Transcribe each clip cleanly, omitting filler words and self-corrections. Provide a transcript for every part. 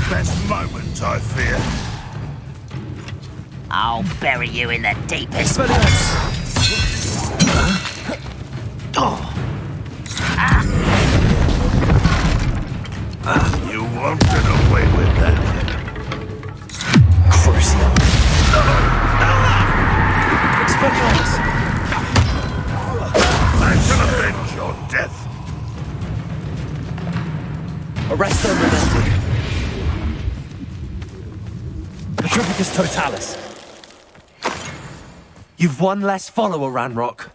best moment, I fear. I'll bury you in the deepest. You won't get away with that. Crucial. Expelliarmus! I shall avenge your death. Arresto Momentum. Petrificus Totalis. You've one less follower, Ranrok.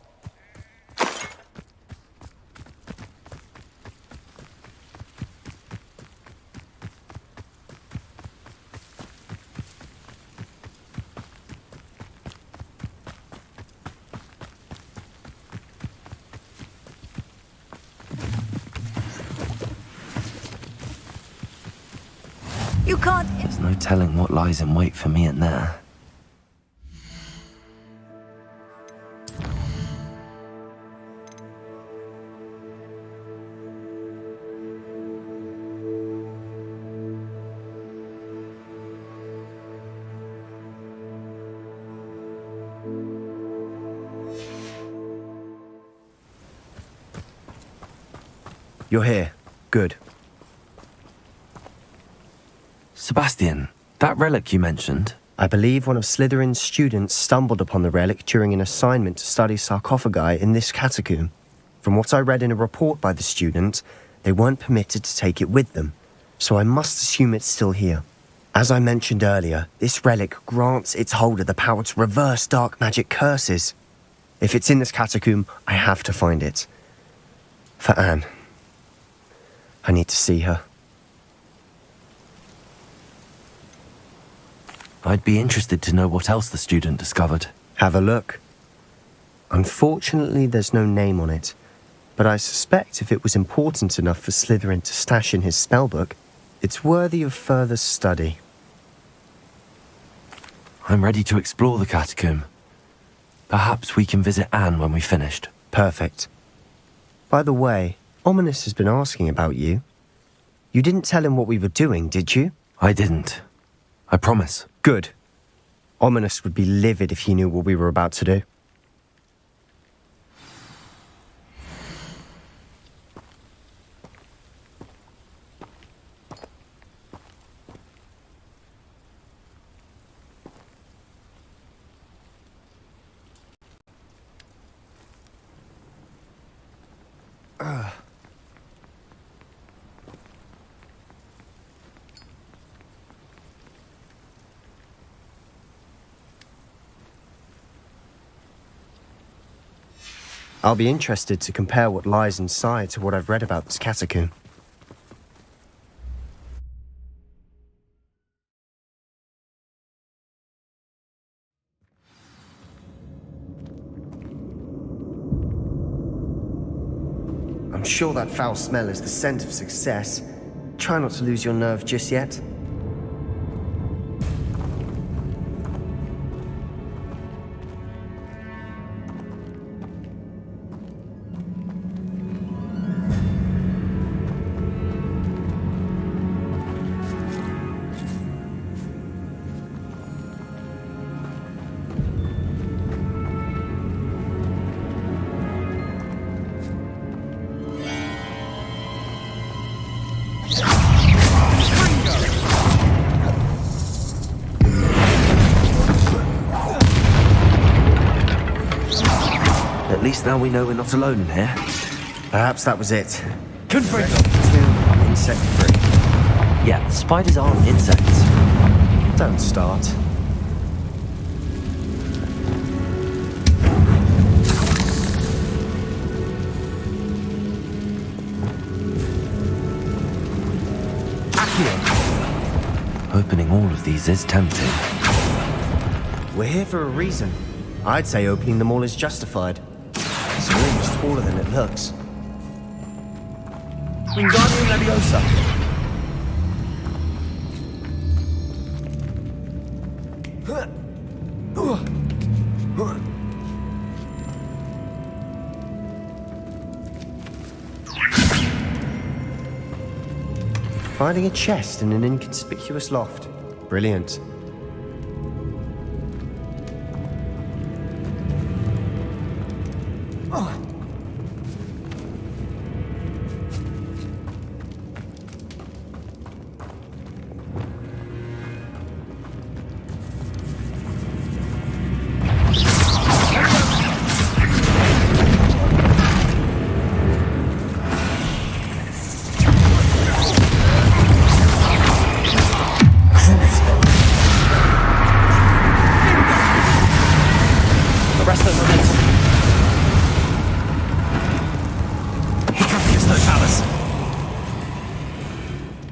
You can't. There's no telling what lies in wait for me in there. You're here. Good. Sebastian, that relic you mentioned? I believe one of Slytherin's students stumbled upon the relic during an assignment to study sarcophagi in this catacomb. From what I read in a report by the student, they weren't permitted to take it with them, so I must assume it's still here. As I mentioned earlier, this relic grants its holder the power to reverse dark magic curses. If it's in this catacomb, I have to find it. For Anne. I need to see her. I'd be interested to know what else the student discovered. Have a look. Unfortunately, there's no name on it, but I suspect if it was important enough for Slytherin to stash in his spellbook, it's worthy of further study. I'm ready to explore the catacomb. Perhaps we can visit Anne when we've finished. Perfect. By the way, Ominous has been asking about you. You didn't tell him what we were doing, did you? I didn't. I promise. Good. Ominous would be livid if he knew what we were about to do. I'll be interested to compare what lies inside to what I've read about this catacomb. I'm sure that foul smell is the scent of success. Try not to lose your nerve just yet. At least now we know we're not alone in here. Perhaps that was it. Confirm. Insect-free. Yeah, spiders aren't insects. Don't start. Opening all of these is tempting. We're here for a reason. I'd say opening them all is justified. It's almost taller than it looks. Wingardium Leviosa. Finding a chest in an inconspicuous loft. Brilliant.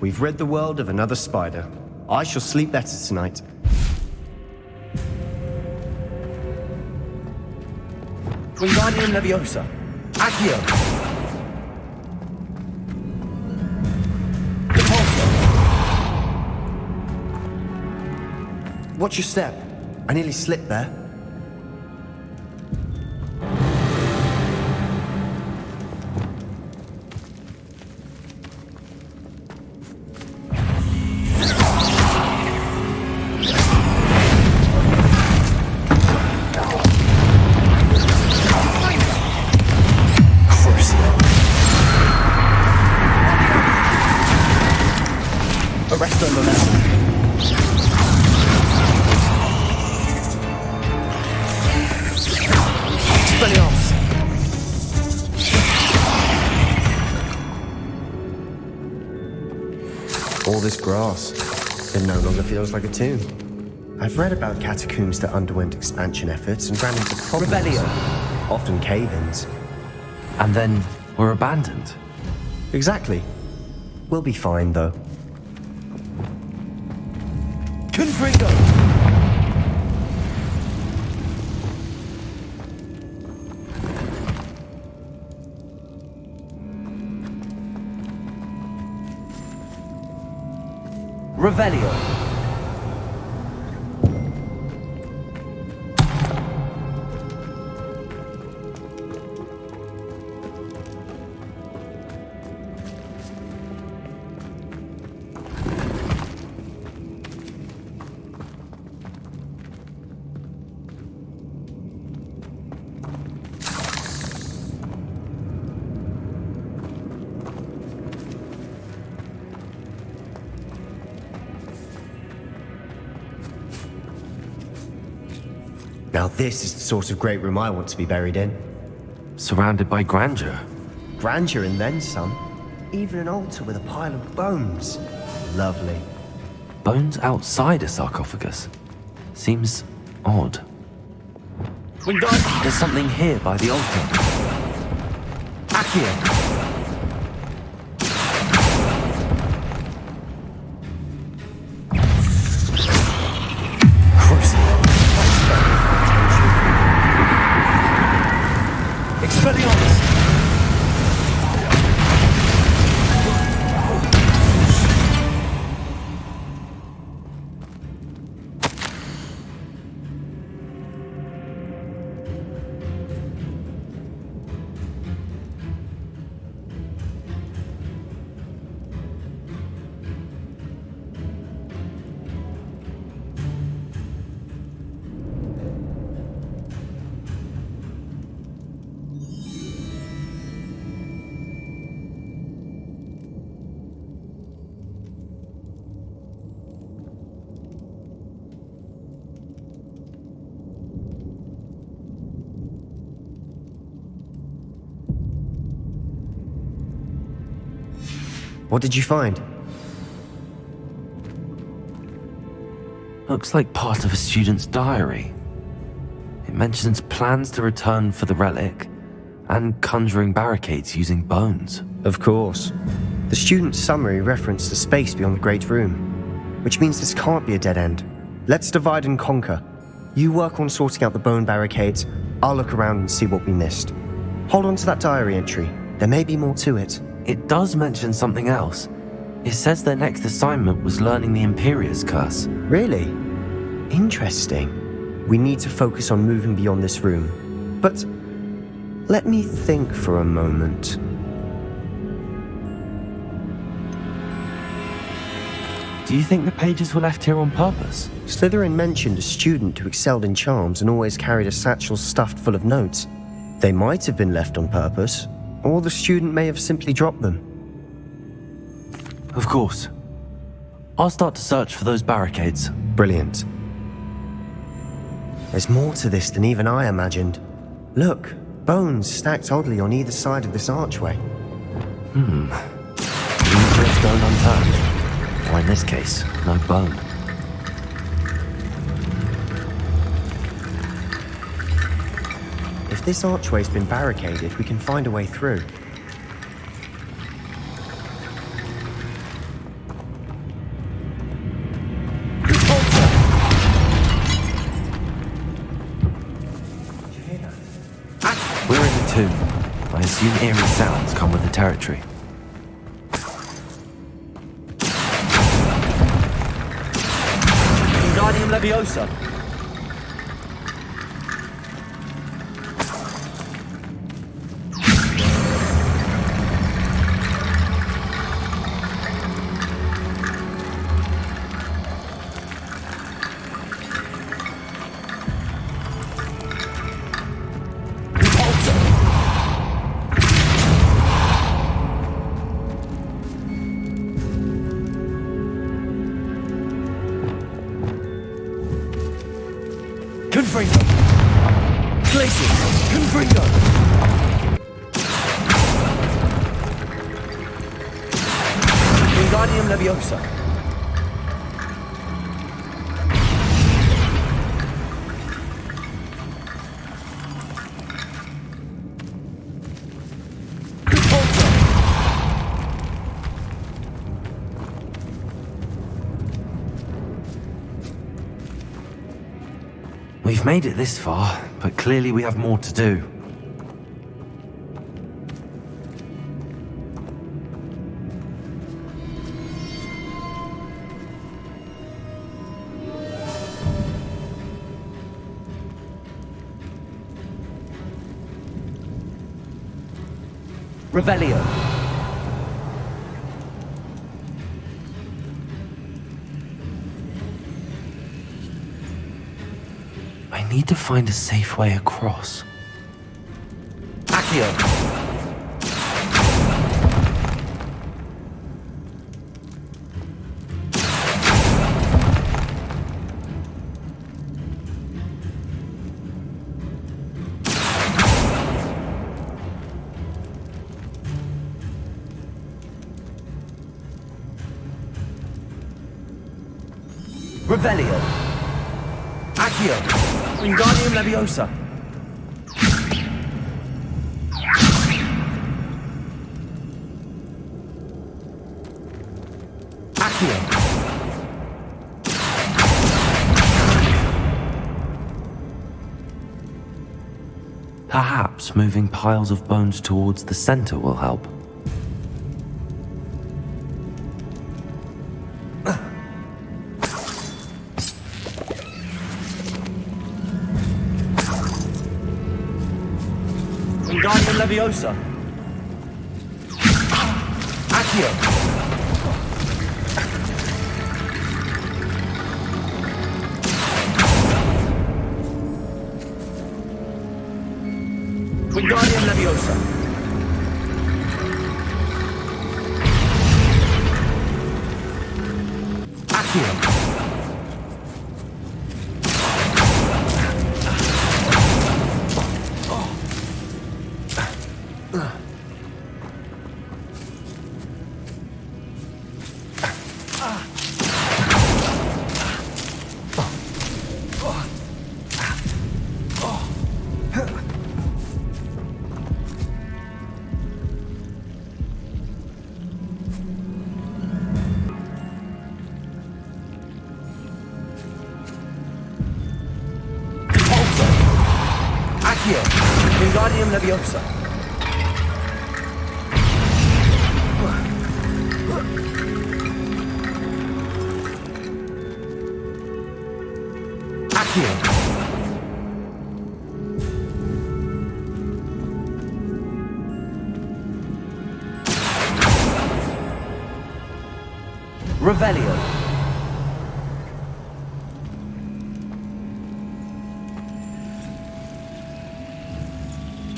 We've rid the world of another spider. I shall sleep better tonight. Wingardium Leviosa. Accio. Repulsor. Watch your step. I nearly slipped there. All this grass, it no longer feels like a tomb. I've read about catacombs that underwent expansion efforts and ran into problems. Rebellion. Often cave-ins. And then were abandoned. Exactly. We'll be fine, though. Confringo. Revelio. Now this is the sort of great room I want to be buried in. Surrounded by grandeur. Grandeur and then some. Even an altar with a pile of bones. Lovely. Bones outside a sarcophagus. Seems odd. There's something here by the altar. Accio. What did you find? Looks like part of a student's diary. It mentions plans to return for the relic and conjuring barricades using bones. Of course. The student's summary referenced a space beyond the Great Room, which means this can't be a dead end. Let's divide and conquer. You work on sorting out the bone barricades, I'll look around and see what we missed. Hold on to that diary entry. There may be more to it. It does mention something else. It says their next assignment was learning the IMPERIO Curse. Really? Interesting. We need to focus on moving beyond this room. But let me think for a moment. Do you think the pages were left here on purpose? Slytherin mentioned a student who excelled in charms and always carried a satchel stuffed full of notes. They might have been left on purpose, or the student may have simply dropped them. Of course. I'll start to search for those barricades. Brilliant. There's more to this than even I imagined. Look, bones stacked oddly on either side of this archway. Leave a stone unturned. Or in this case, no bone. If this archway's been barricaded, we can find a way through. We're in the tomb. I assume eerie sounds come with the territory. Wingardium Leviosa. Confringo. Glacius. Confringo. Wingardium Leviosa. We've made it this far, but clearly we have more to do. Revelio. I need to find a safe way across. Accio. Revelio. Accio. Wingardium Leviosa. Accio. Perhaps moving piles of bones towards the center will help. Wingardium Leviosa. Accio. Wingardium Leviosa. Accio. Accio. Wingardium Leviosa. Accio. Revelio.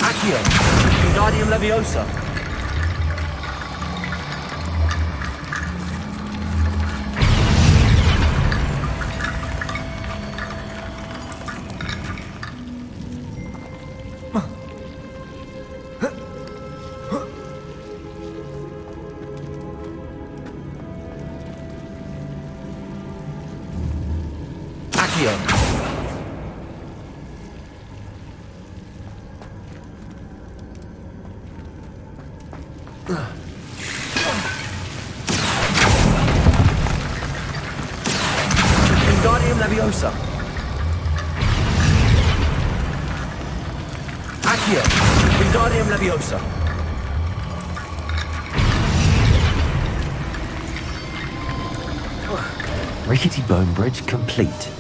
Accio. Wingardium Leviosa. Wingardium Leviosa. Accio. Wingardium Leviosa. Rickety bone bridge complete.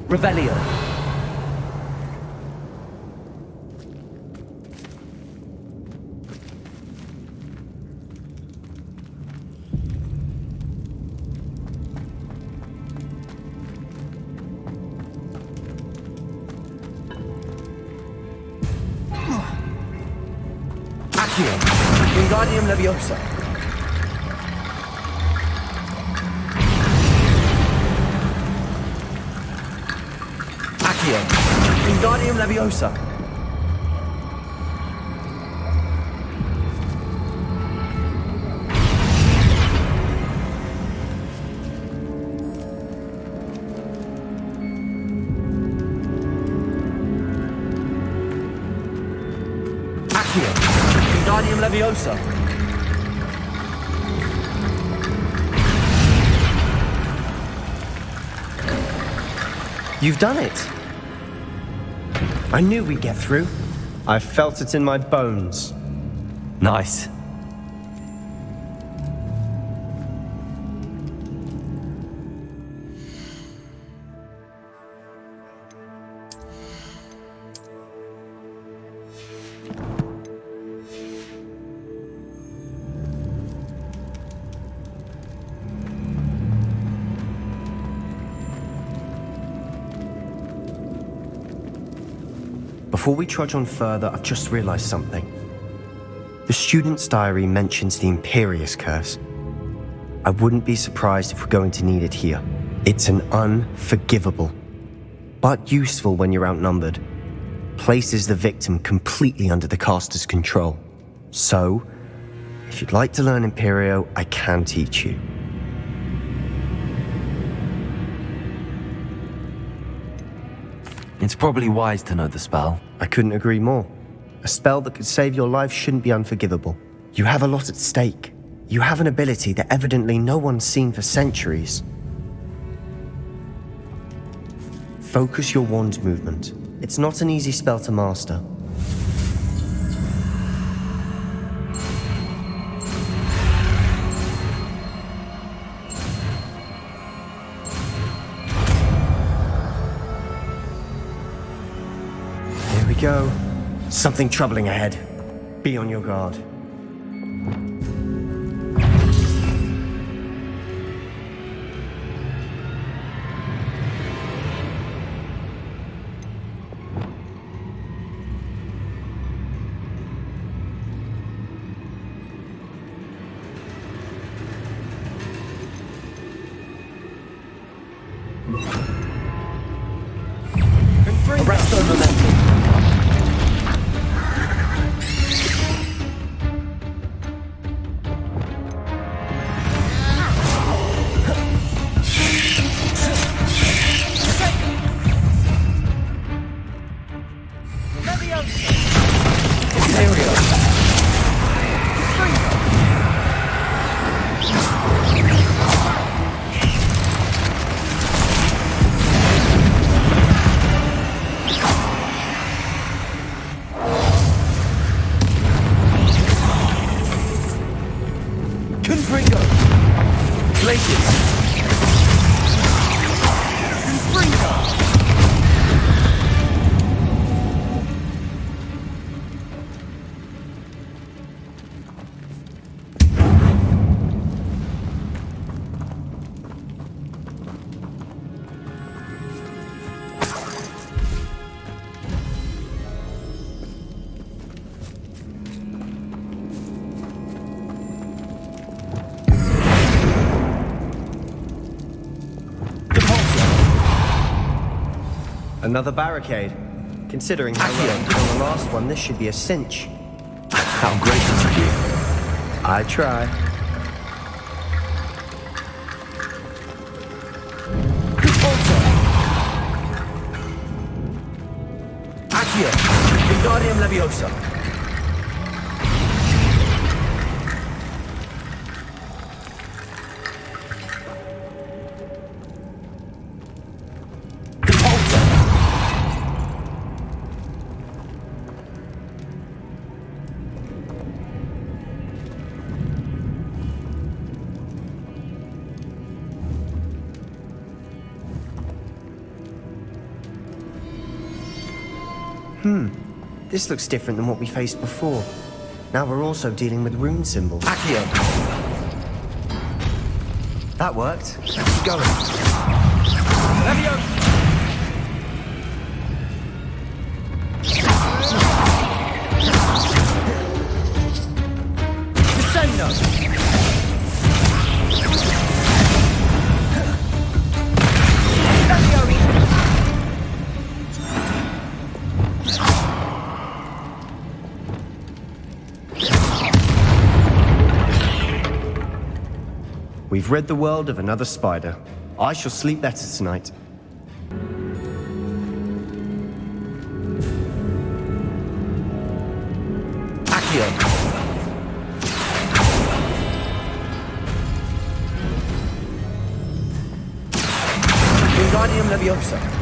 Revelio. Accio. Wingardium Leviosa. Accio. Wingardium Leviosa. Accio. Wingardium Leviosa. You've done it. I knew we'd get through. I felt it in my bones. Nice. Before we trudge on further, I've just realized something. The student's diary mentions the IMPERIO Curse. I wouldn't be surprised if we're going to need it here. It's an unforgivable, but useful when you're outnumbered. Places the victim completely under the caster's control. So, if you'd like to learn Imperio, I can teach you. It's probably wise to know the spell. I couldn't agree more. A spell that could save your life shouldn't be unforgivable. You have a lot at stake. You have an ability that evidently no one's seen for centuries. Focus your wand movement. It's not an easy spell to master. Here we go. Something troubling ahead. Be on your guard. Arresto momentum. Another barricade. Considering how well we did on the last one, this should be a cinch. How gracious of you. I try. Accio. Wingardium Leviosa. This looks different than what we faced before. Now we're also dealing with rune symbols. Accio. That worked. Keep going. Leviosa. We've rid the world of another spider. I shall sleep better tonight. Accio. Wingardium Leviosa.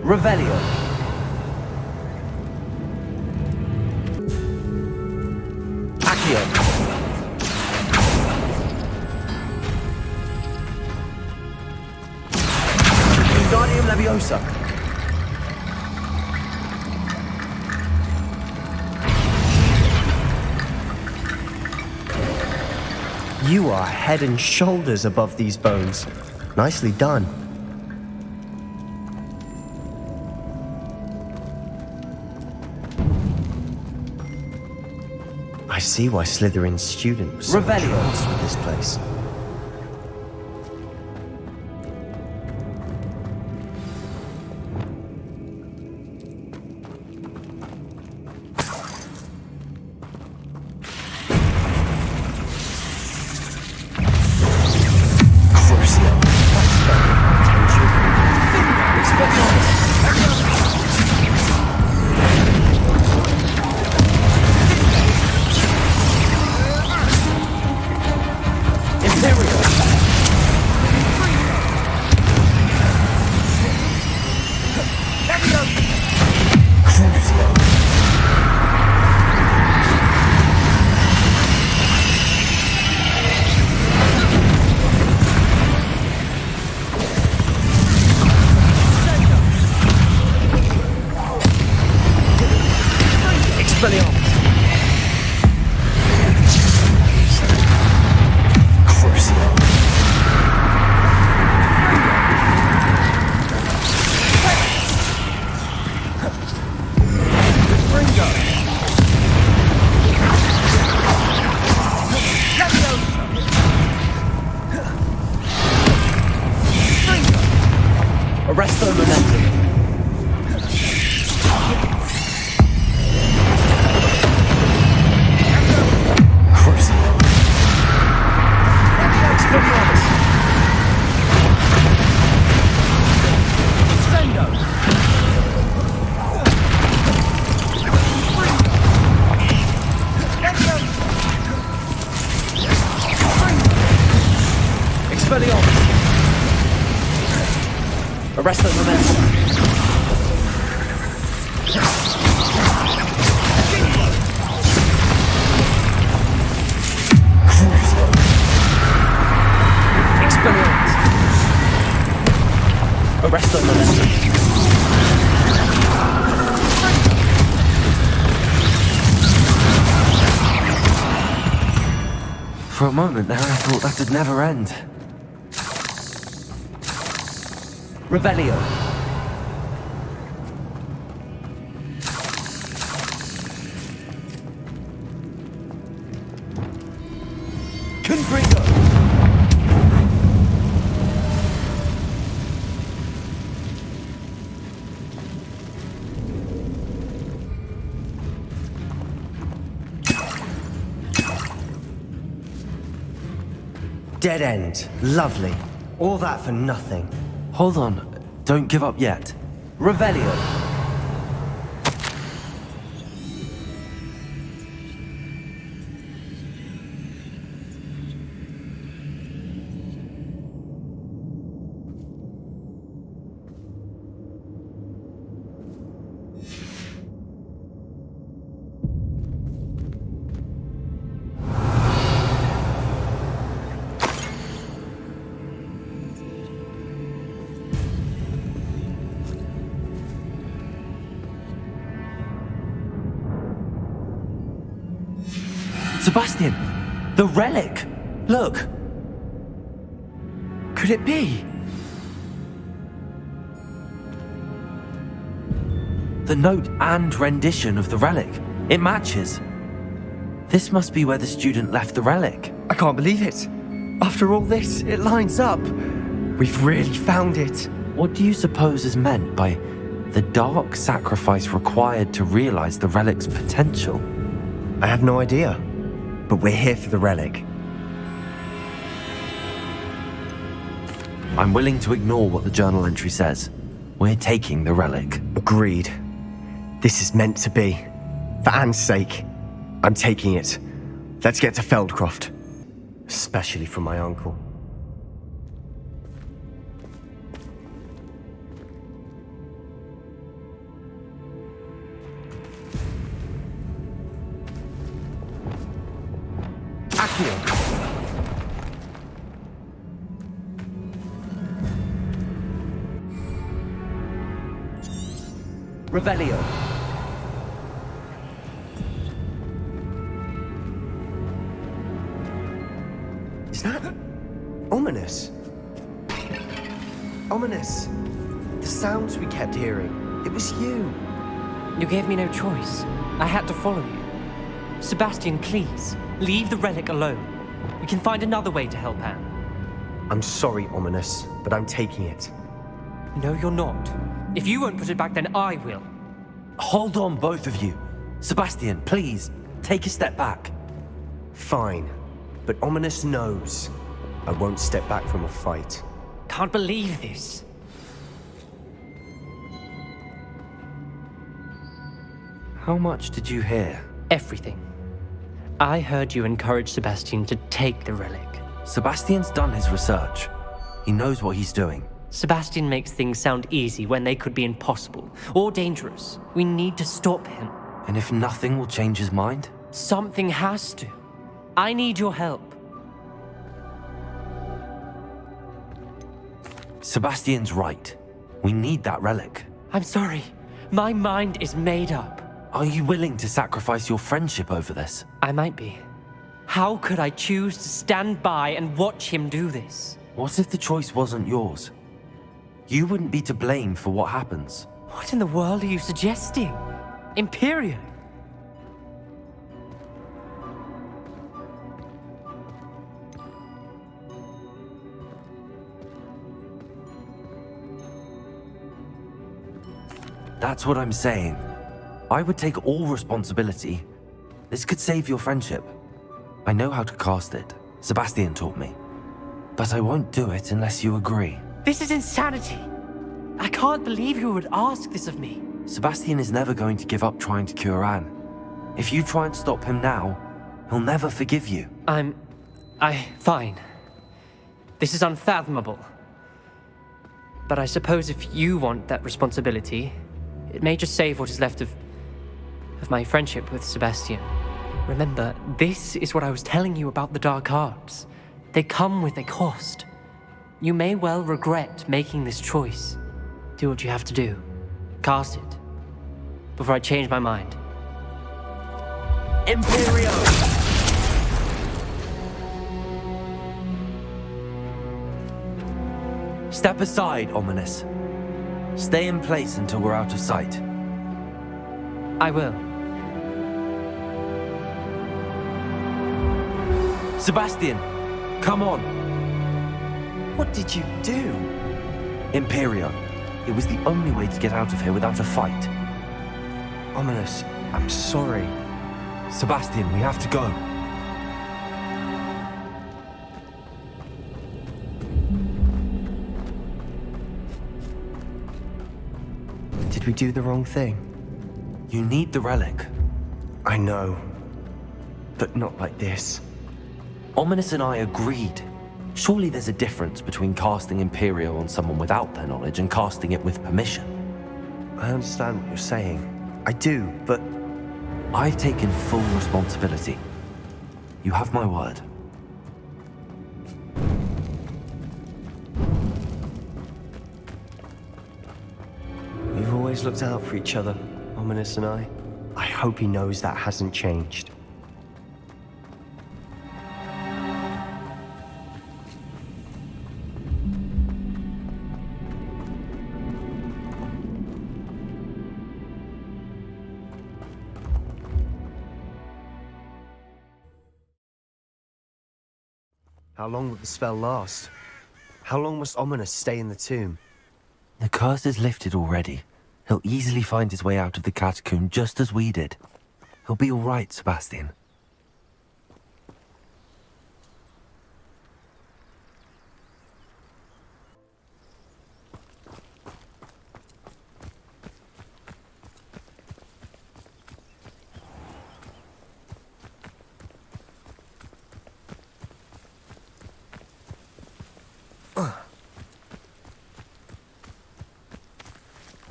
Revelio. Accio. Wingardium Leviosa. You are head and shoulders above these bones. Nicely done. I see why Slytherin's student was so Revelio. impressed with this place. Arresto momentum. Arresto momentum. Arresto momentum. For a moment there, I thought that'd never end. Revelio. Confringo. Dead end. Lovely. All that for nothing. Hold on, don't give up yet. Revelio. Sebastian! The relic! Look! Could it be? The note and rendition of the relic. It matches. This must be where the student left the relic. I can't believe it. After all this, it lines up. We've really found it. What do you suppose is meant by the dark sacrifice required to realize the relic's potential? I have no idea. But we're here for the relic. I'm willing to ignore what the journal entry says. We're taking the relic. Agreed. This is meant to be. For Anne's sake, I'm taking it. Let's get to Feldcroft. Especially for my uncle. Revelio. Is that ominous? Ominous. The sounds we kept hearing. It was you. You gave me no choice. I had to follow you. Sebastian, please, leave the relic alone. We can find another way to help Anne. I'm sorry, Ominous, but I'm taking it. No, you're not. If you won't put it back, then I will. Hold on, both of you. Sebastian, please, take a step back. Fine, but Ominous knows I won't step back from a fight. Can't believe this. How much did you hear? Everything. I heard you encourage Sebastian to take the relic. Sebastian's done his research. He knows what he's doing. Sebastian makes things sound easy when they could be impossible or dangerous. We need to stop him. And if nothing will change his mind? Something has to. I need your help. Sebastian's right. We need that relic. I'm sorry. My mind is made up. Are you willing to sacrifice your friendship over this? I might be. How could I choose to stand by and watch him do this? What if the choice wasn't yours? You wouldn't be to blame for what happens. What in the world are you suggesting? IMPERIO? That's what I'm saying. I would take all responsibility. This could save your friendship. I know how to cast it. Sebastian taught me. But I won't do it unless you agree. This is insanity. I can't believe you would ask this of me. Sebastian is never going to give up trying to cure Anne. If you try and stop him now, he'll never forgive you. Fine. This is unfathomable. But I suppose if you want that responsibility, it may just save what is left of my friendship with Sebastian. Remember, this is what I was telling you about the dark arts. They come with a cost. You may well regret making this choice. Do what you have to do. Cast it. Before I change my mind. Imperio! Step aside, Ominous. Stay in place until we're out of sight. I will. Sebastian, come on. What did you do? Imperio. It was the only way to get out of here without a fight. Ominous, I'm sorry. Sebastian, we have to go. Did we do the wrong thing? You need the relic. I know. But not like this. Ominous and I agreed. Surely there's a difference between casting Imperio on someone without their knowledge and casting it with permission. I understand what you're saying. I do, but... I've taken full responsibility. You have my word. We've always looked out for each other, Ominous and I. I hope he knows that hasn't changed. How long will the spell last? How long must Ominous stay in the tomb? The curse is lifted already. He'll easily find his way out of the catacomb just as we did. He'll be all right, Sebastian.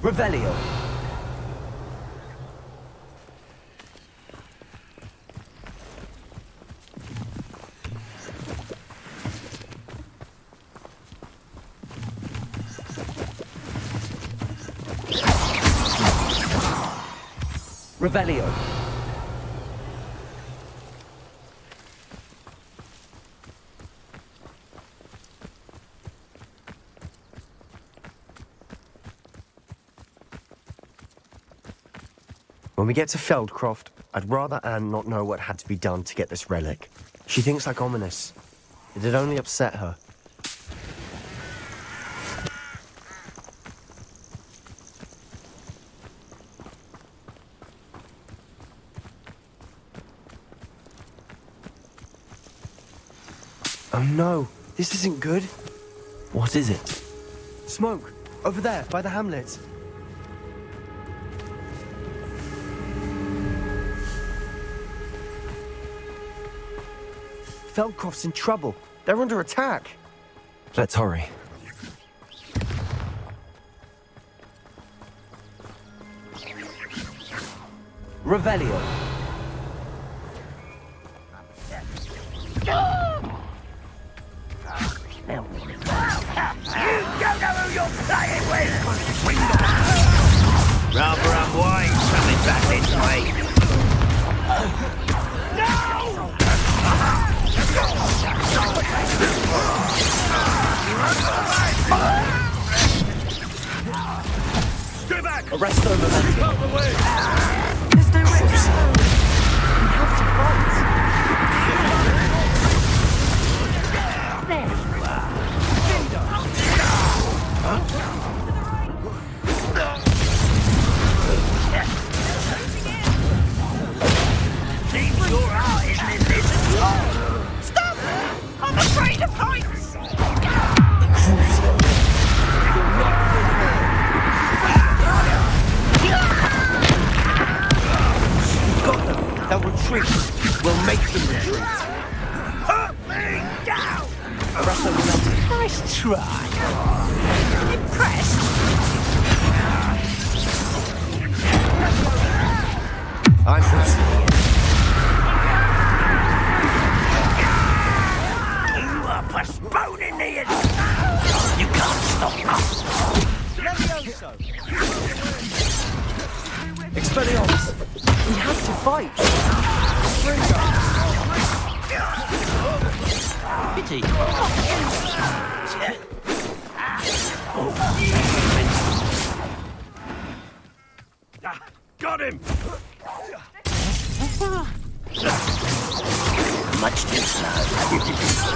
Revelio. Revelio. When we get to Feldcroft, I'd rather Anne not know what had to be done to get this relic. She thinks like Ominous. It'd only upset her. Oh no, this isn't good. What is it? Smoke, over there, by the hamlet. Feldcroft's in trouble. They're under attack. Let's hurry. Revelio. You don't know who you're playing with! Rather unwise coming back this way. Stay back! Arresto momentum. Out the way! There's nowhere to go. We have to fight. Seems your heart isn't in this at all! Stop! I'm afraid of heights! They'll retreat. We'll make them retreat. Put me down! Arresto momentum. Nice try. Impressed? I'm pressing. You are postponing the attack. You can't stop us. Levioso. Expelliarmus. We have to fight. Pity. Got him! Much too slow.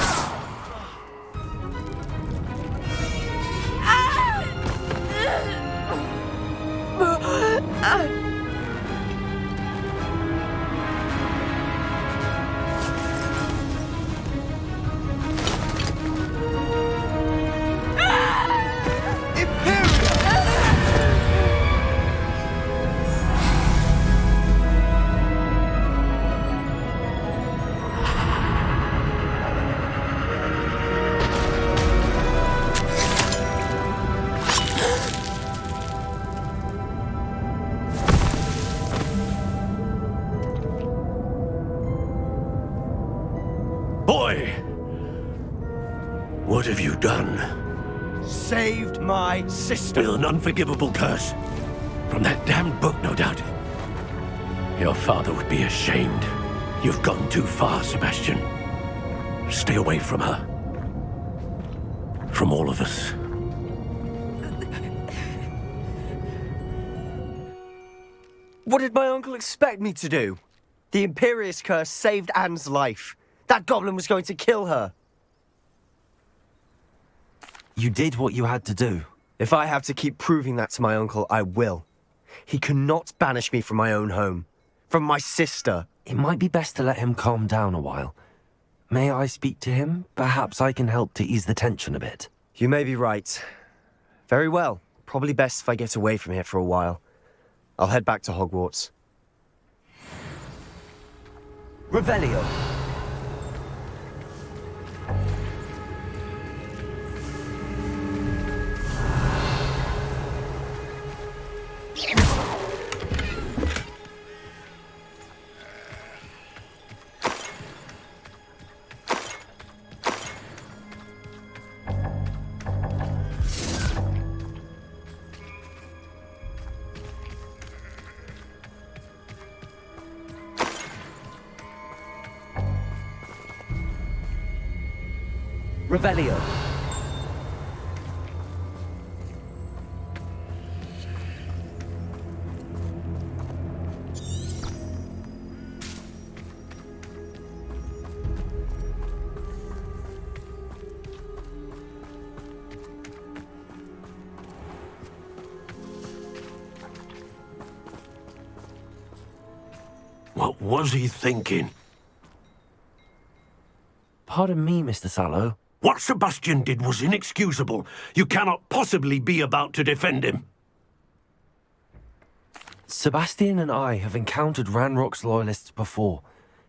Boy! What have you done? Saved my sister. With an unforgivable curse. From that damned book, no doubt. Your father would be ashamed. You've gone too far, Sebastian. Stay away from her. From all of us. What did my uncle expect me to do? The Imperious Curse saved Anne's life. That goblin was going to kill her. You did what you had to do. If I have to keep proving that to my uncle, I will. He cannot banish me from my own home. From my sister. It might be best to let him calm down a while. May I speak to him? Perhaps I can help to ease the tension a bit. You may be right. Very well. Probably best if I get away from here for a while. I'll head back to Hogwarts. Revelio. Revelio. What was he thinking? Pardon me, Mr. Sallow. What Sebastian did was inexcusable. You cannot possibly be about to defend him. Sebastian and I have encountered Ranrock's Loyalists before.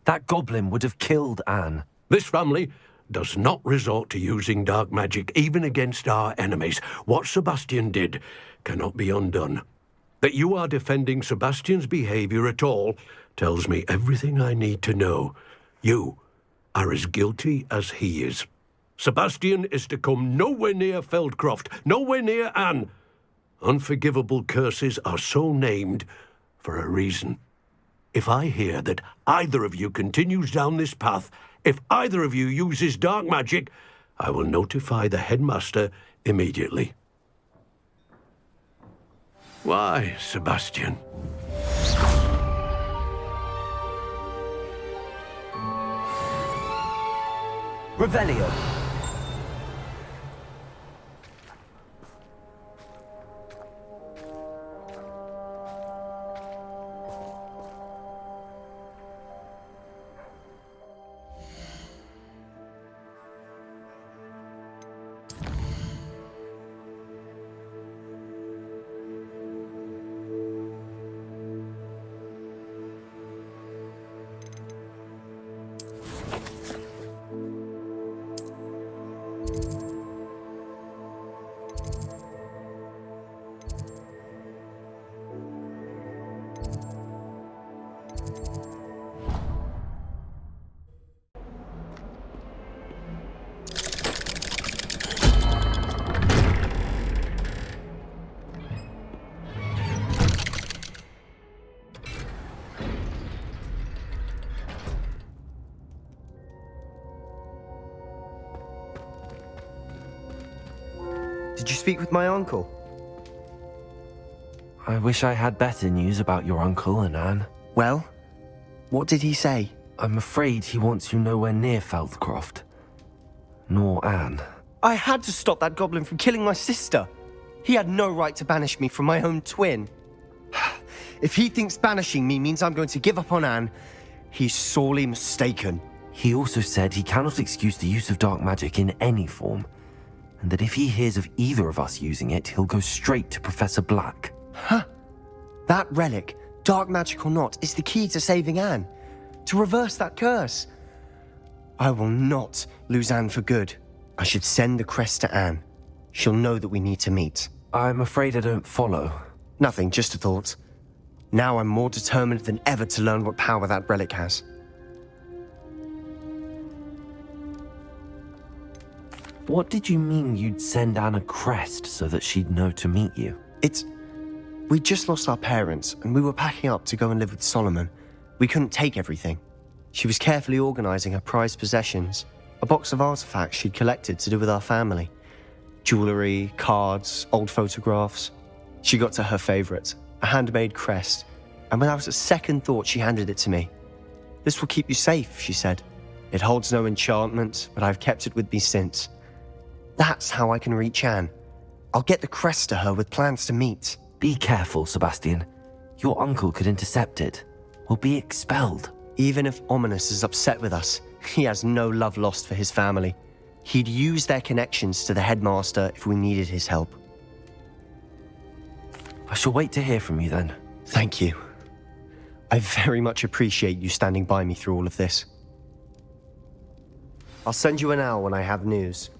That goblin would have killed Anne. This family does not resort to using dark magic even against our enemies. What Sebastian did cannot be undone. That you are defending Sebastian's behavior at all tells me everything I need to know. You are as guilty as he is. Sebastian is to come nowhere near Feldcroft, nowhere near Anne. Unforgivable curses are so named for a reason. If I hear that either of you continues down this path, if either of you uses dark magic, I will notify the headmaster immediately. Why, Sebastian? Revelio. Did you speak with my uncle? I wish I had better news about your uncle and Anne. Well, what did he say? I'm afraid he wants you nowhere near Feldcroft. Nor Anne. I had to stop that goblin from killing my sister. He had no right to banish me from my own twin. If he thinks banishing me means I'm going to give up on Anne, he's sorely mistaken. He also said he cannot excuse the use of dark magic in any form, and that if he hears of either of us using it, he'll go straight to Professor Black. Huh? That relic, dark magic or not, is the key to saving Anne. To reverse that curse. I will not lose Anne for good. I should send the crest to Anne. She'll know that we need to meet. I'm afraid I don't follow. Nothing, just a thought. Now I'm more determined than ever to learn what power that relic has. What did you mean you'd send Anne a crest so that she'd know to meet you? We just lost our parents, and we were packing up to go and live with Solomon. We couldn't take everything. She was carefully organizing her prized possessions, a box of artifacts she'd collected to do with our family. Jewelry, cards, old photographs. She got to her favorite, a handmade crest, and without a second thought she handed it to me. "This will keep you safe," she said. "It holds no enchantment, but I've kept it with me since. That's how I can reach Anne. I'll get the crest to her with plans to meet." Be careful, Sebastian. Your uncle could intercept it, or be expelled. Even if Ominous is upset with us, he has no love lost for his family. He'd use their connections to the headmaster if we needed his help. I shall wait to hear from you then. Thank you. I very much appreciate you standing by me through all of this. I'll send you an owl when I have news.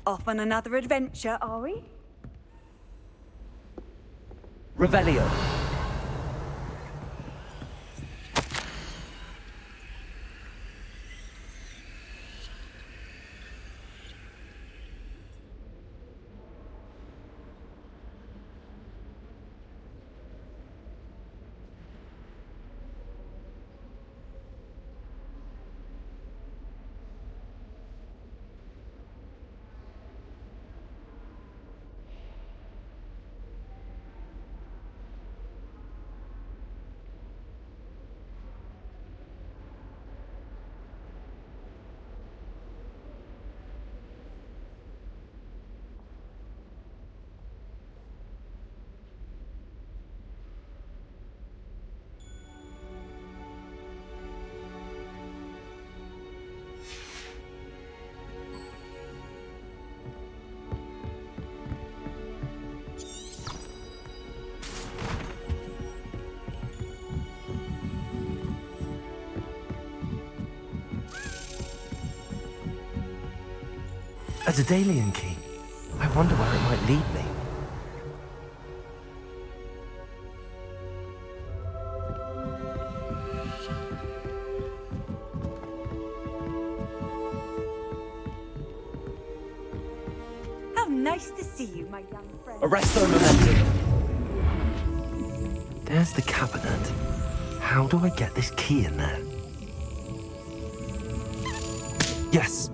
Off on another adventure, are we? Revelio. A Daedalian key. I wonder where it might lead me. How nice to see you, my young friend. Arresto momentum. There's the cabinet. How do I get this key in there? Yes.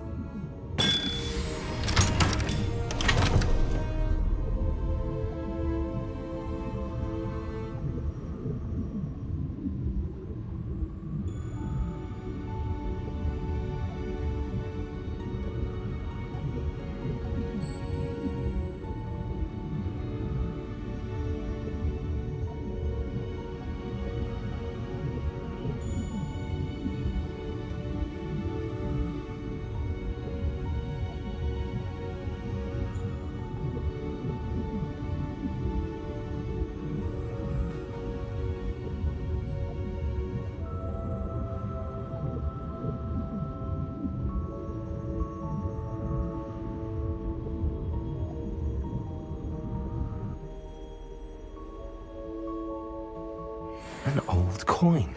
gold coin.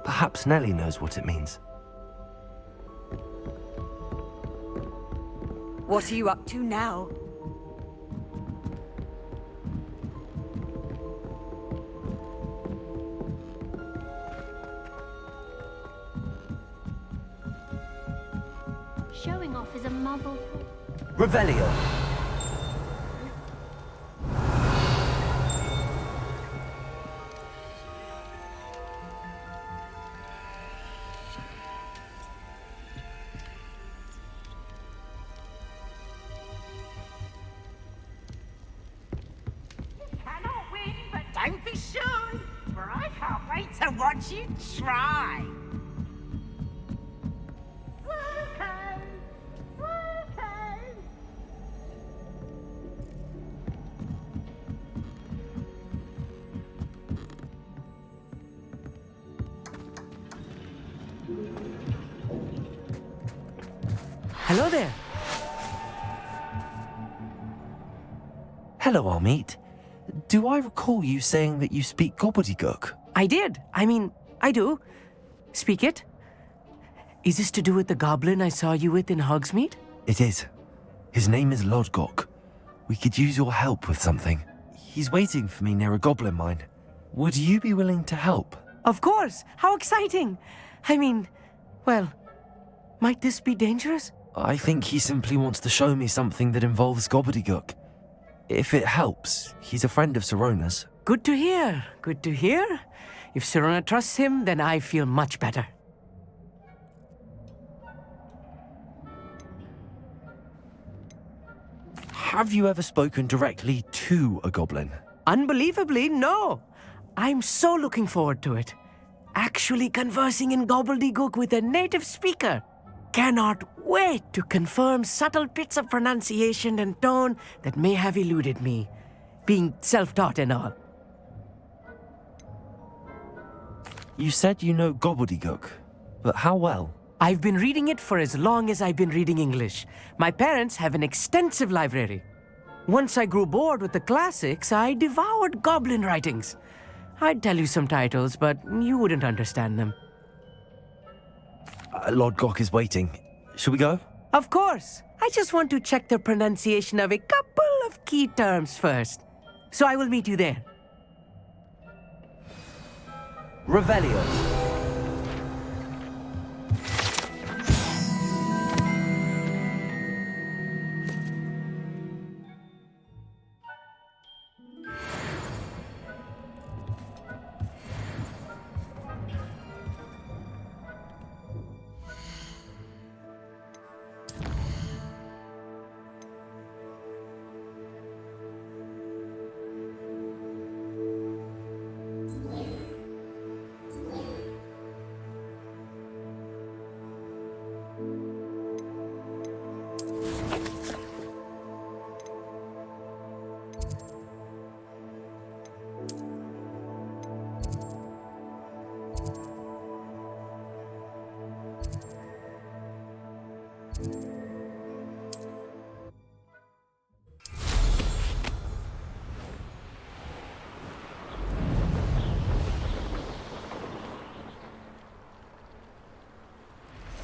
Perhaps Nellie knows what it means. What are you up to now? Showing off is a mumble. Revelio. Cannot win, but don't be shy, for I can't wait to watch you try. Okay. Hello there. Hello, Amit. Do I recall you saying that you speak gobbledygook? I did. I mean, I do. Speak it. Is this to do with the goblin I saw you with in Hogsmeade? It is. His name is Lodgok. We could use your help with something. He's waiting for me near a goblin mine. Would you be willing to help? Of course. How exciting. I mean, well, might this be dangerous? I think he simply wants to show me something that involves gobbledygook. If it helps, he's a friend of Sirona's. Good to hear. Good to hear. If Sirona trusts him, then I feel much better. Have you ever spoken directly to a goblin? Unbelievably, no. I'm so looking forward to it. Actually conversing in gobbledygook with a native speaker. Cannot wait to confirm subtle bits of pronunciation and tone that may have eluded me, being self-taught and all. You said you know gobbledygook, but how well? I've been reading it for as long as I've been reading English. My parents have an extensive library. Once I grew bored with the classics, I devoured goblin writings. I'd tell you some titles, but you wouldn't understand them. Lodgok is waiting. Shall we go? Of course. I just want to check the pronunciation of a couple of key terms first. So I will meet you there. Revelio.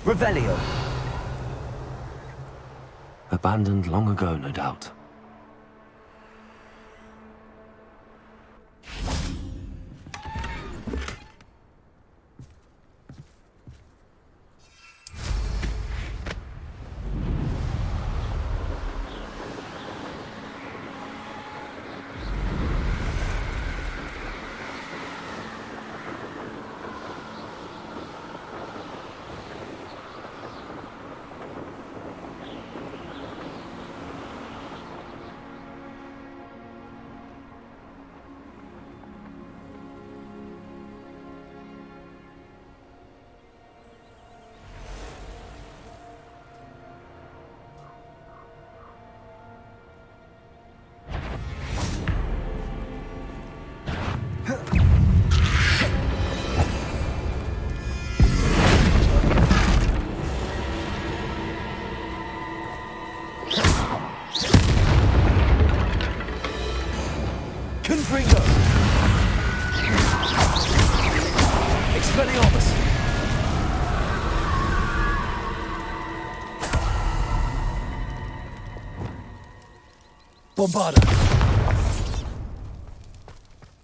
Revelio. Abandoned long ago, no doubt. Bombarda!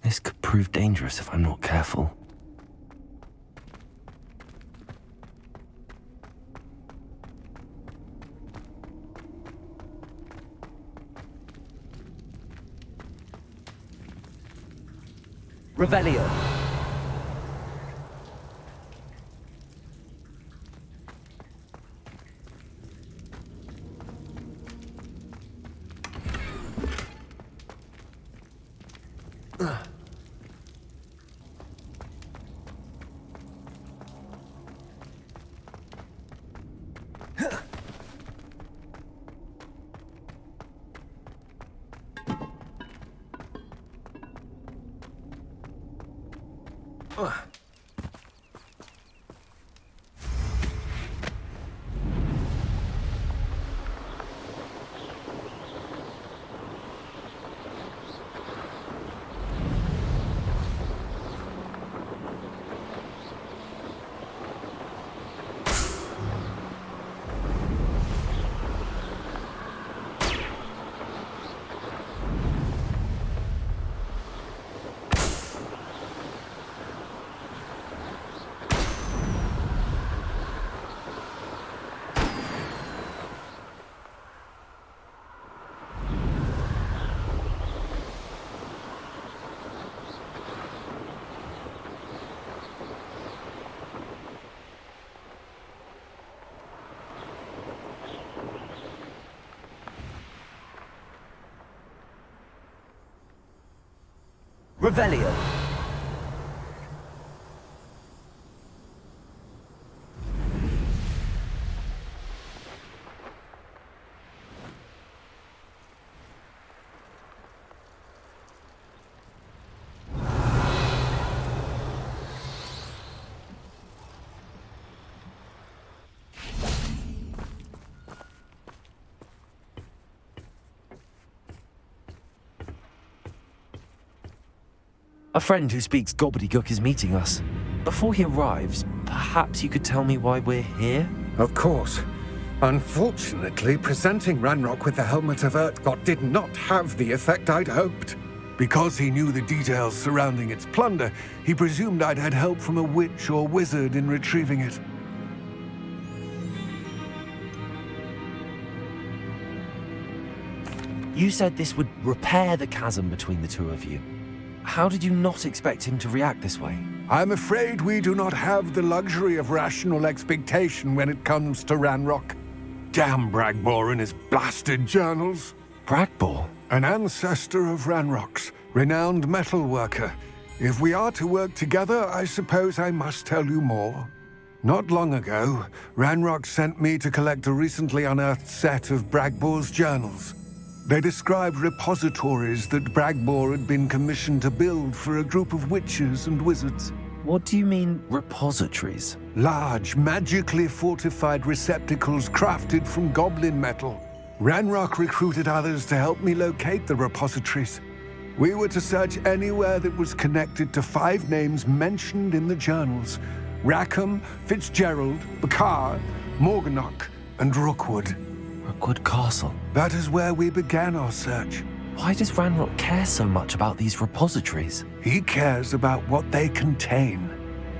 This could prove dangerous if I'm not careful. Revelio. Revelio. A friend who speaks gobbledygook is meeting us. Before he arrives, perhaps you could tell me why we're here? Of course. Unfortunately, presenting Ranrok with the Helmet of Urtkot did not have the effect I'd hoped. Because he knew the details surrounding its plunder, he presumed I'd had help from a witch or wizard in retrieving it. You said this would repair the chasm between the two of you. How did you not expect him to react this way? I'm afraid we do not have the luxury of rational expectation when it comes to Ranrok. Damn Bragbor and his blasted journals. Bragbor? An ancestor of Ranrock's, renowned metalworker. If we are to work together, I suppose I must tell you more. Not long ago, Ranrock sent me to collect a recently unearthed set of Bragbor's journals. They described repositories that Bragbor had been commissioned to build for a group of witches and wizards. What do you mean, repositories? Large, magically fortified receptacles crafted from goblin metal. Ranrock recruited others to help me locate the repositories. We were to search anywhere that was connected to 5 names mentioned in the journals: Rackham, Fitzgerald, Bakar, Morganach, and Rookwood. Rookwood Castle. That is where we began our search. Why does Ranrok care so much about these repositories? He cares about what they contain.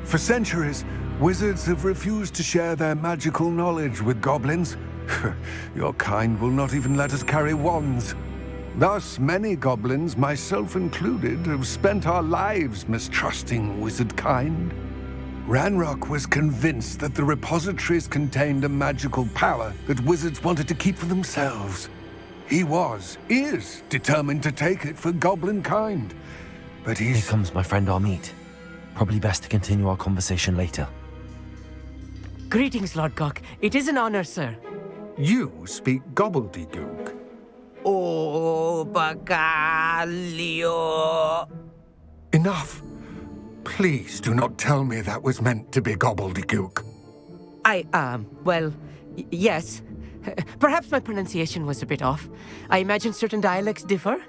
For centuries, wizards have refused to share their magical knowledge with goblins. Your kind will not even let us carry wands. Thus, many goblins, myself included, have spent our lives mistrusting wizard kind. Ranrok was convinced that the repositories contained a magical power that wizards wanted to keep for themselves. He is determined to take it for goblin kind. But Here comes my friend Amit. Probably best to continue our conversation later. Greetings, Lord Cock. It is an honor, sir. You speak gobbledygook. Oh, Bacalio. Enough. Please do not tell me that was meant to be gobbledygook. Well, yes. Perhaps my pronunciation was a bit off. I imagine certain dialects differ.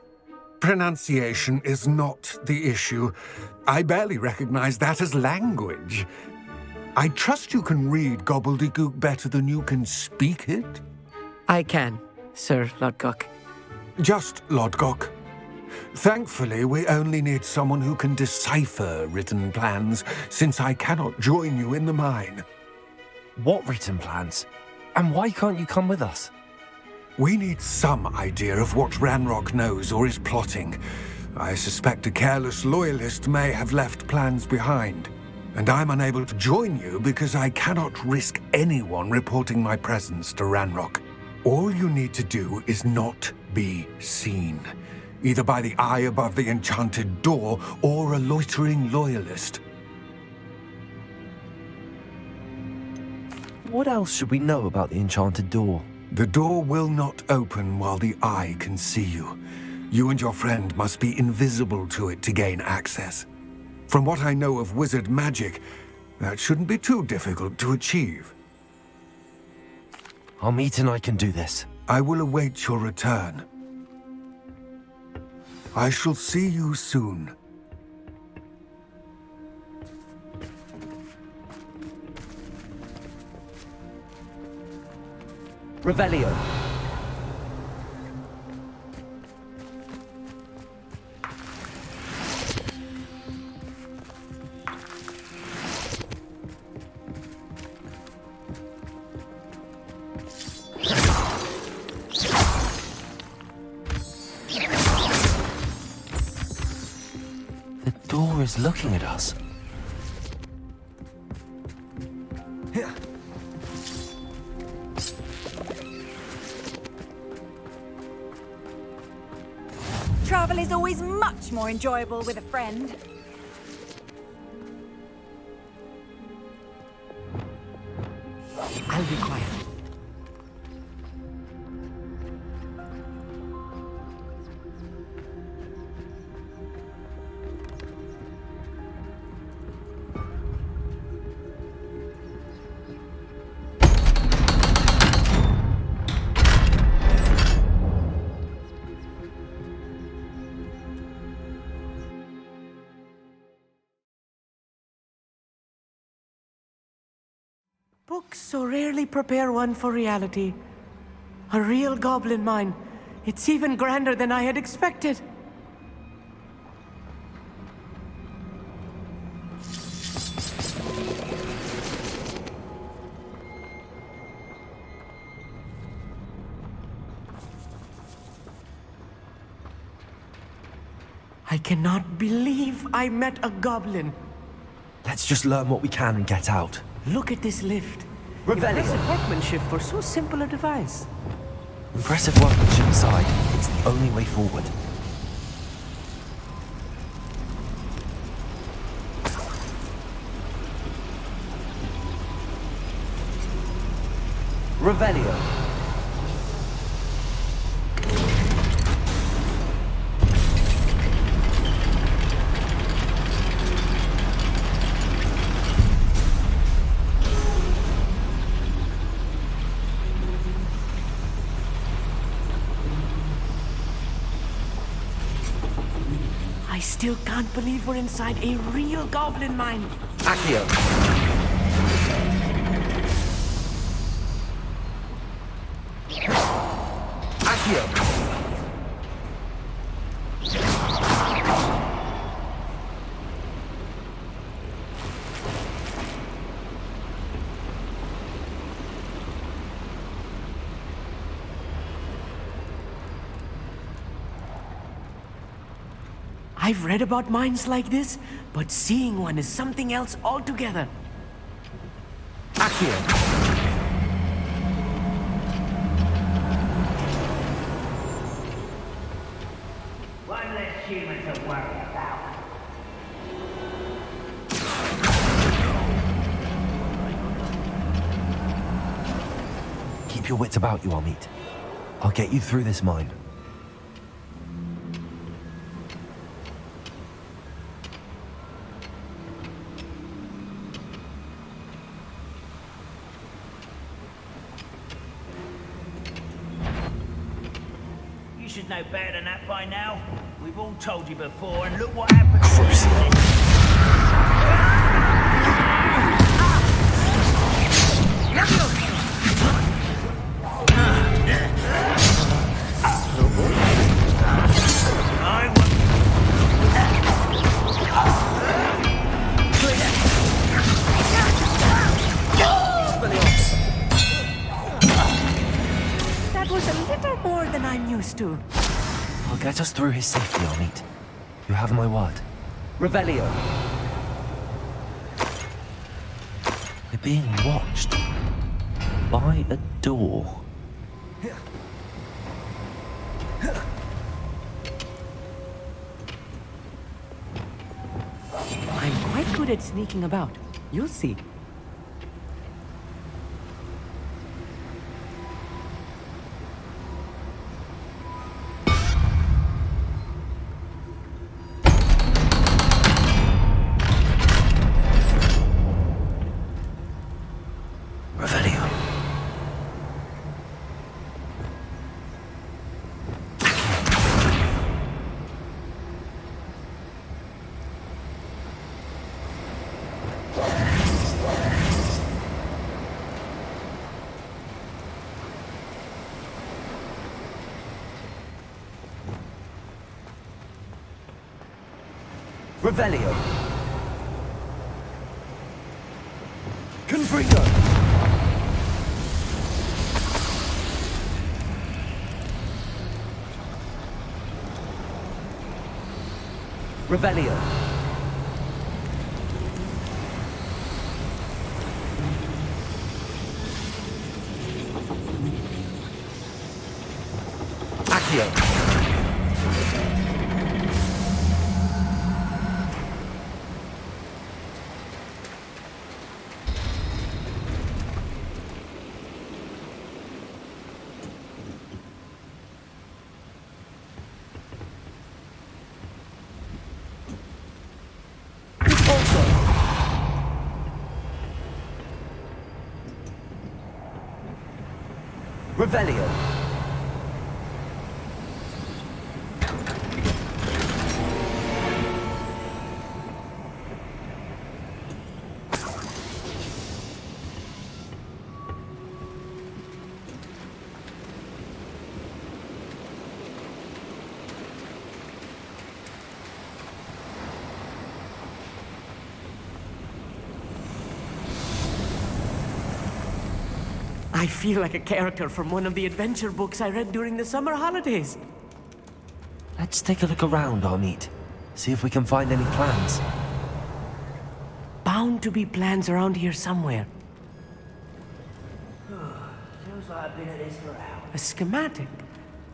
Pronunciation is not the issue. I barely recognize that as language. I trust you can read gobbledygook better than you can speak it? I can, Sir Lord Cock. Just Lodgok. Thankfully, we only need someone who can decipher written plans, since I cannot join you in the mine. What written plans? And why can't you come with us? We need some idea of what Ranrok knows or is plotting. I suspect a careless loyalist may have left plans behind. And I'm unable to join you because I cannot risk anyone reporting my presence to Ranrok. All you need to do is not be seen, either by the eye above the enchanted door or a loitering loyalist. What else should we know about the enchanted door? The door will not open while the eye can see you. You and your friend must be invisible to it to gain access. From what I know of wizard magic, that shouldn't be too difficult to achieve. Amit and I can do this. I will await your return. I shall see you soon. Revelio. The door is looking at us. Travel is always much more enjoyable with a friend. I'll be quiet. Books so rarely prepare one for reality. A real goblin mine. It's even grander than I had expected. I cannot believe I met a goblin. Let's just learn what we can and get out. Look at this lift. Revelio. Impressive workmanship for so simple a device. Impressive workmanship aside, it's the only way forward. Revelio. I still can't believe we're inside a real goblin mine. Accio. Accio. I've read about mines like this, but seeing one is something else altogether. Accio. One less human to worry about. Keep your wits about you, Amit. I'll get you through this mine. You should know better than that by now. We've all told you before, and look what happened. I'm used to. I'll get us through his safety, Amit. You have my word. Revelio. We're being watched. By a door. I'm quite good at sneaking about. You'll see. Revelio. Revelio. Confringo. Revelio. Accio. Revelio. I feel like a character from one of the adventure books I read during the summer holidays. Let's take a look around, Amit. See if we can find any plans. Bound to be plans around here somewhere. Feels like I've been at this for hours. A schematic.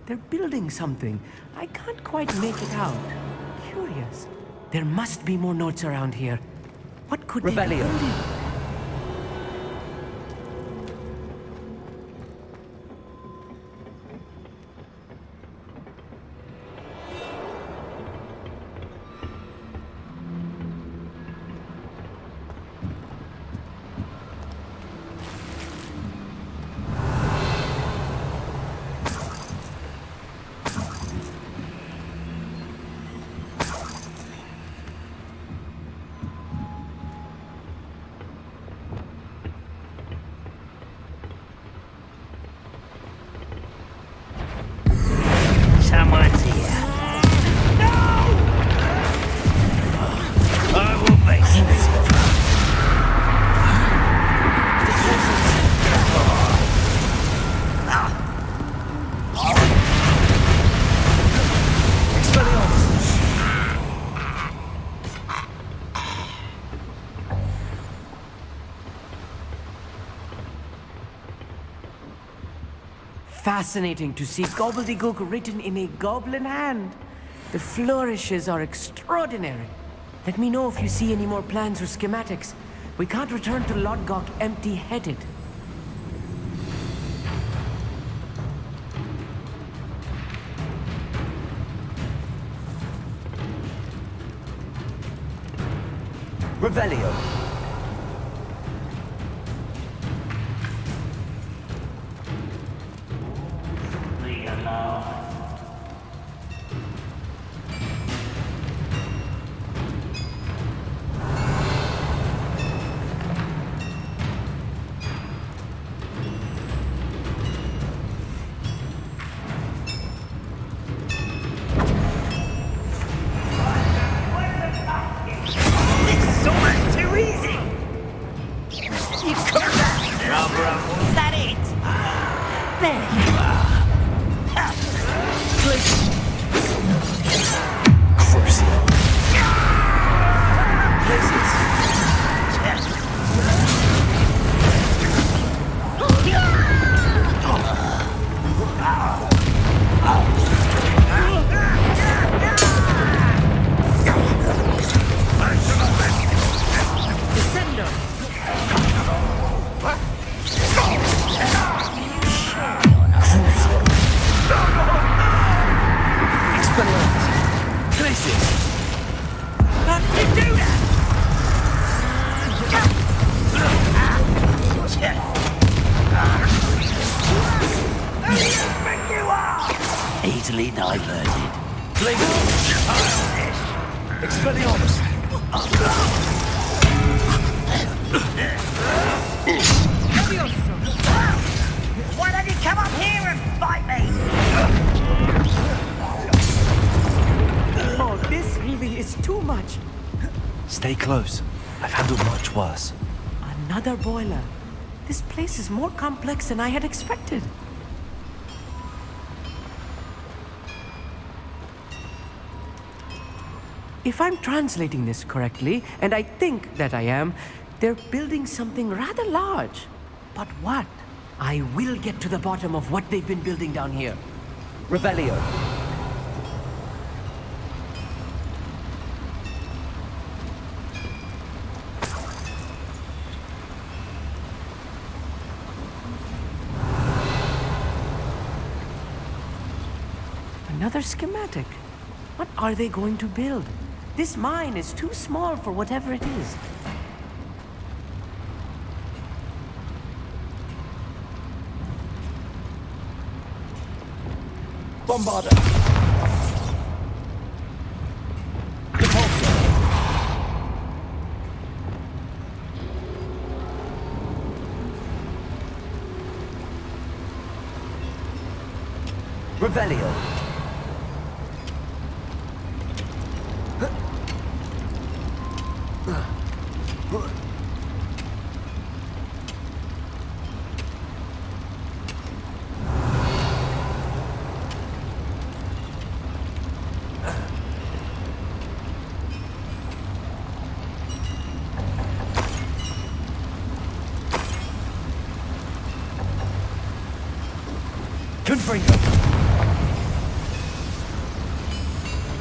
They're building something. I can't quite make it out. Curious. There must be more notes around here. What could they be Revelio. building? Someone's here. No! I will make sense. Fascinating to see gobbledygook written in a goblin hand. The flourishes are extraordinary. Let me know if you see any more plans or schematics. We can't return to Lodgok empty-headed. Revelio. Leave alone. It's so much too easy. Easily diverted. Expelliarmus! Why don't you come up here and fight me? Oh, this really is too much. Stay close. I've handled much worse. Another boiler. This place is more complex than I had expected. If I'm translating this correctly, and I think that I am, they're building something rather large. But what? I will get to the bottom of what they've been building down here. Revelio. Another schematic. What are they going to build? This mine is too small for whatever it is. Bombarder. Revelio. Confringo.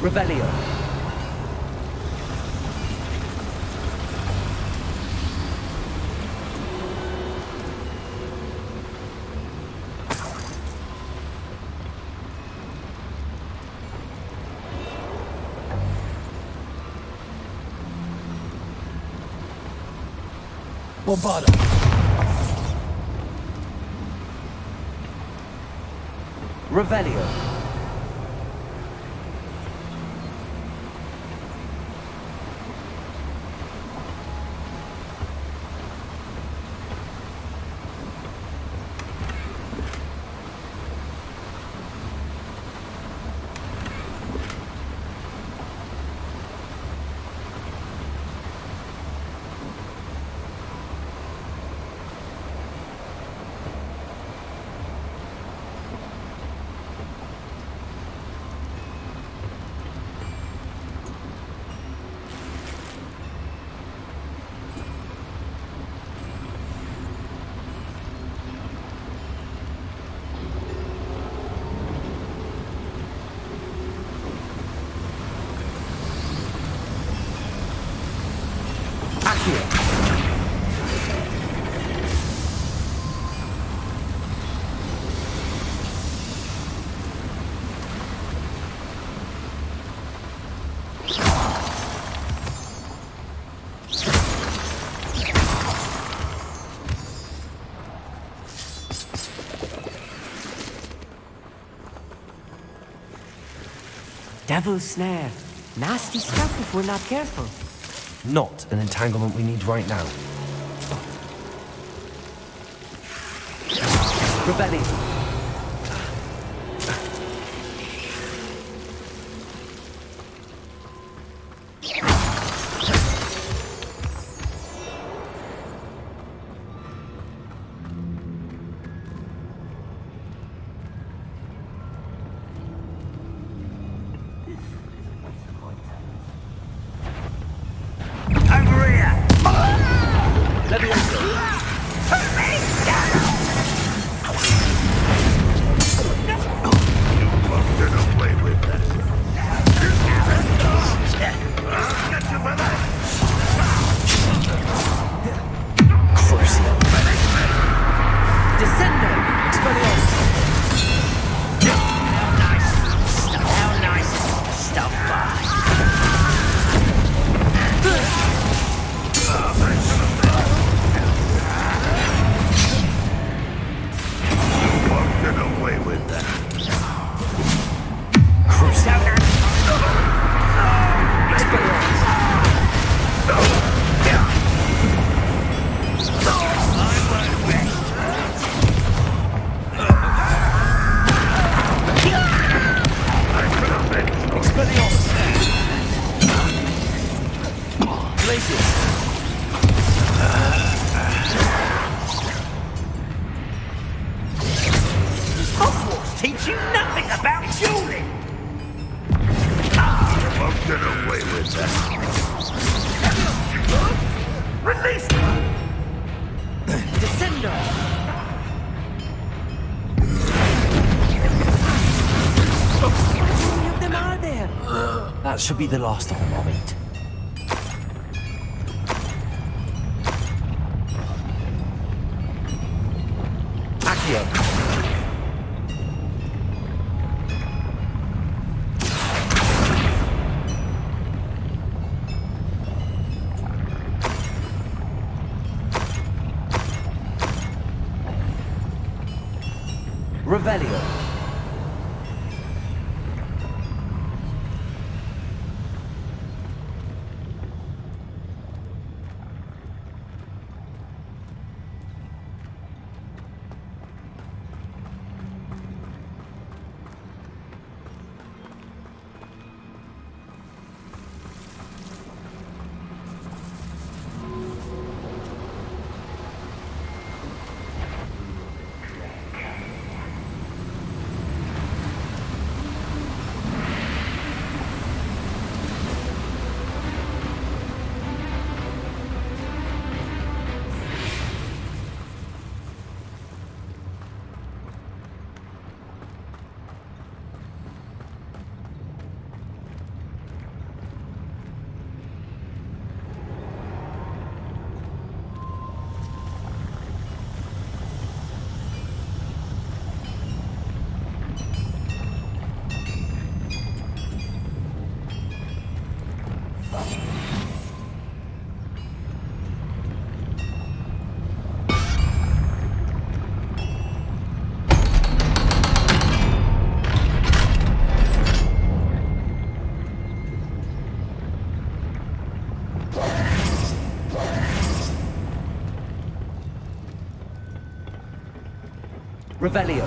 Revelio. Bombarder. Revelio. Devil's snare. Nasty stuff if we're not careful. Not an entanglement we need right now. Revelio. Over here! Levioso. Put me down! teach you nothing about dueling! Won't get away with that. Release Descender! How many of them are there? That should be the last of them, Amit. Accio. Revelio. Revelio.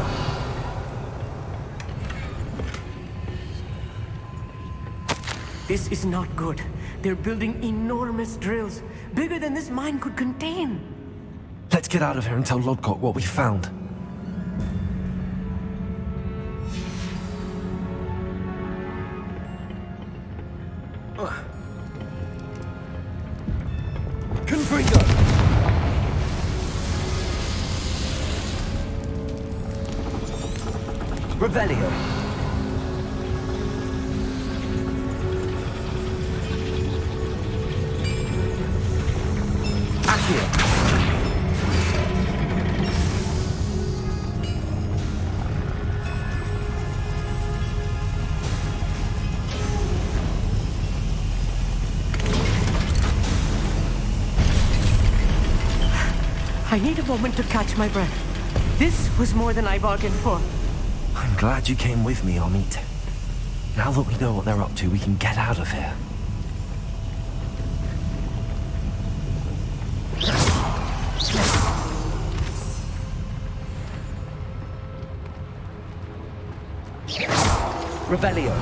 This is not good. They're building enormous drills, bigger than this mine could contain. Let's get out of here and tell Lodgok what we found. Confringo! Revelio. Accio. I need a moment to catch my breath. This was more than I bargained for. I'm glad you came with me, Amit. Now that we know what they're up to, we can get out of here. Revelio.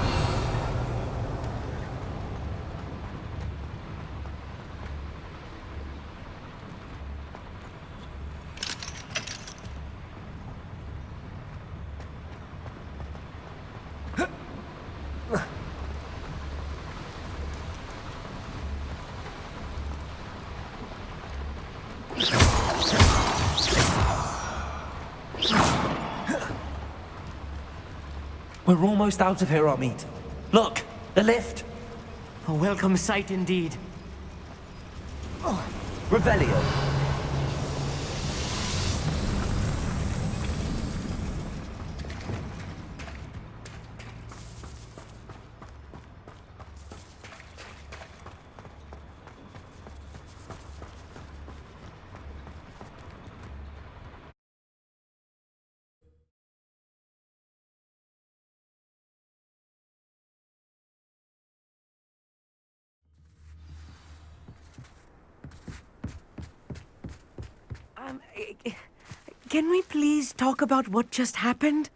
We're almost out of here, Amit. Look, the lift. A welcome sight indeed. Revelio. Can we please talk about what just happened?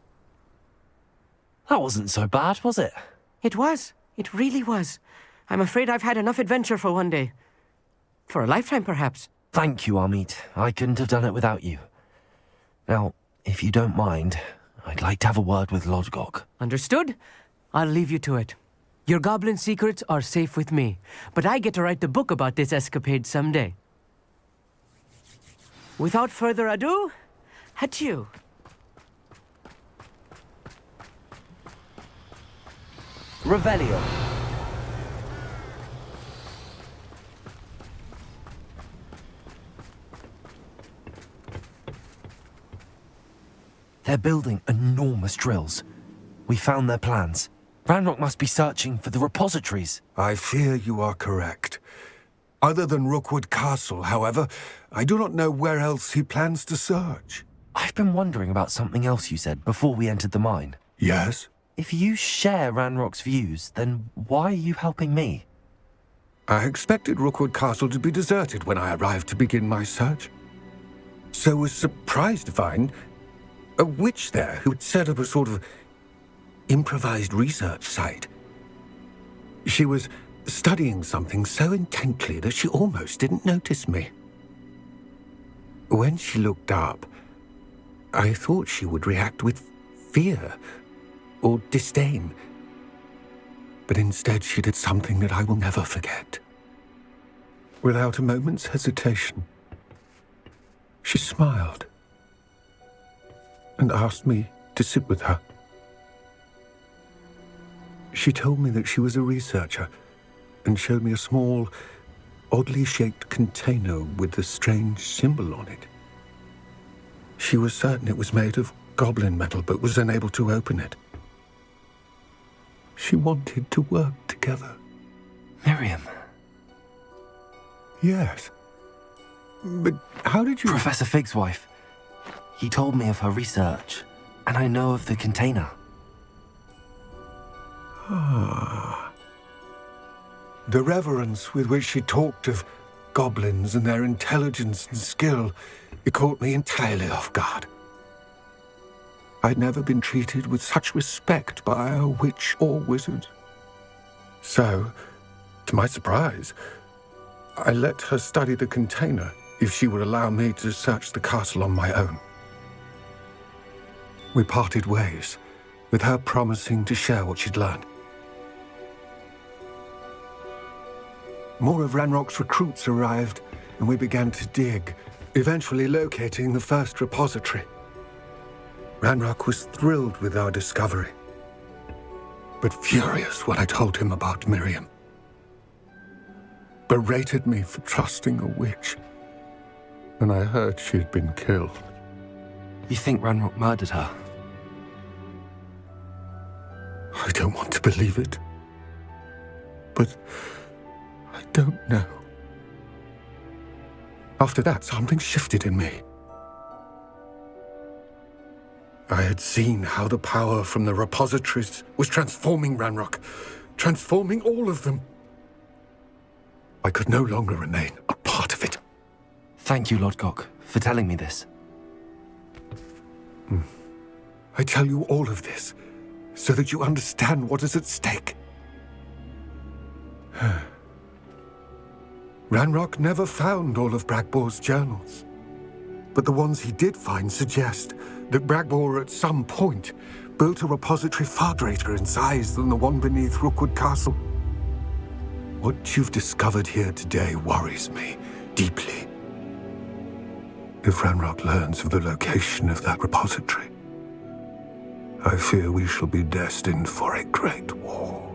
That wasn't so bad, was it? It was. It really was. I'm afraid I've had enough adventure for one day. For a lifetime, perhaps. Thank you, Amit. I couldn't have done it without you. Now, if you don't mind, I'd like to have a word with Lodgok. Understood? I'll leave you to it. Your goblin secrets are safe with me, but I get to write the book about this escapade someday. Without further ado, adieu. Revelio. They're building enormous drills. We found their plans. Ranrok must be searching for the repositories. I fear you are correct. Other than Rookwood Castle, however, I do not know where else he plans to search. I've been wondering about something else you said before we entered the mine. Yes? If you share Ranrock's views, then why are you helping me? I expected Rookwood Castle to be deserted when I arrived to begin my search. So was surprised to find a witch there who had set up a sort of improvised research site. She was studying something so intently that she almost didn't notice me. When she looked up, I thought she would react with fear or disdain. But instead she did something that I will never forget. Without a moment's hesitation, she smiled and asked me to sit with her. She told me that she was a researcher and showed me a small, oddly shaped container with a strange symbol on it. She was certain it was made of goblin metal, but was unable to open it. She wanted to work together. Miriam. Yes. But how did you... Professor Fig's wife. He told me of her research, and I know of the container. Ah. The reverence with which she talked of goblins and their intelligence and skill, it caught me entirely off guard. I'd never been treated with such respect by a witch or wizard. So, to my surprise, I let her study the container if she would allow me to search the castle on my own. We parted ways, with her promising to share what she'd learned. More of Ranrock's recruits arrived, and we began to dig, eventually locating the first repository. Ranrock was thrilled with our discovery, but furious when I told him about Miriam. Berated me for trusting a witch, and I heard she had been killed. You think Ranrock murdered her? I don't want to believe it, but I don't know. After that, something shifted in me. I had seen how the power from the repositories was transforming Ranrock, transforming all of them. I could no longer remain a part of it. Thank you, Lodgok, for telling me this. I tell you all of this so that you understand what is at stake. Ranrock never found all of Bragbor's journals, but the ones he did find suggest that Bragbor at some point built a repository far greater in size than the one beneath Rookwood Castle. What you've discovered here today worries me deeply. If Ranrock learns of the location of that repository, I fear we shall be destined for a great war.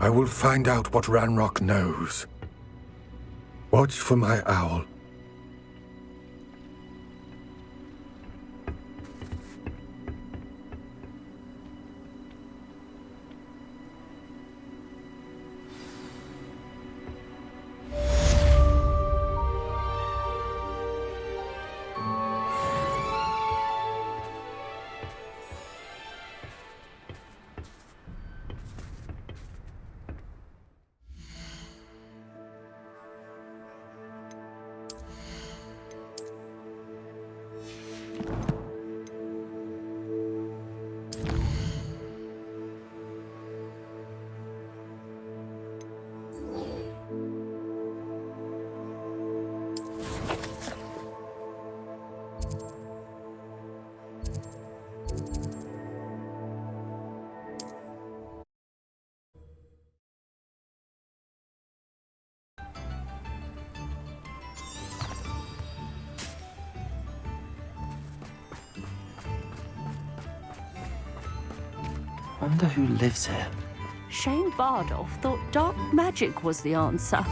I will find out what Ranrock knows. Watch for my owl. Wonder who lives here. Shane Bardolph thought dark magic was the answer.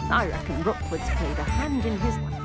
I reckon Rookwood's played a hand in his...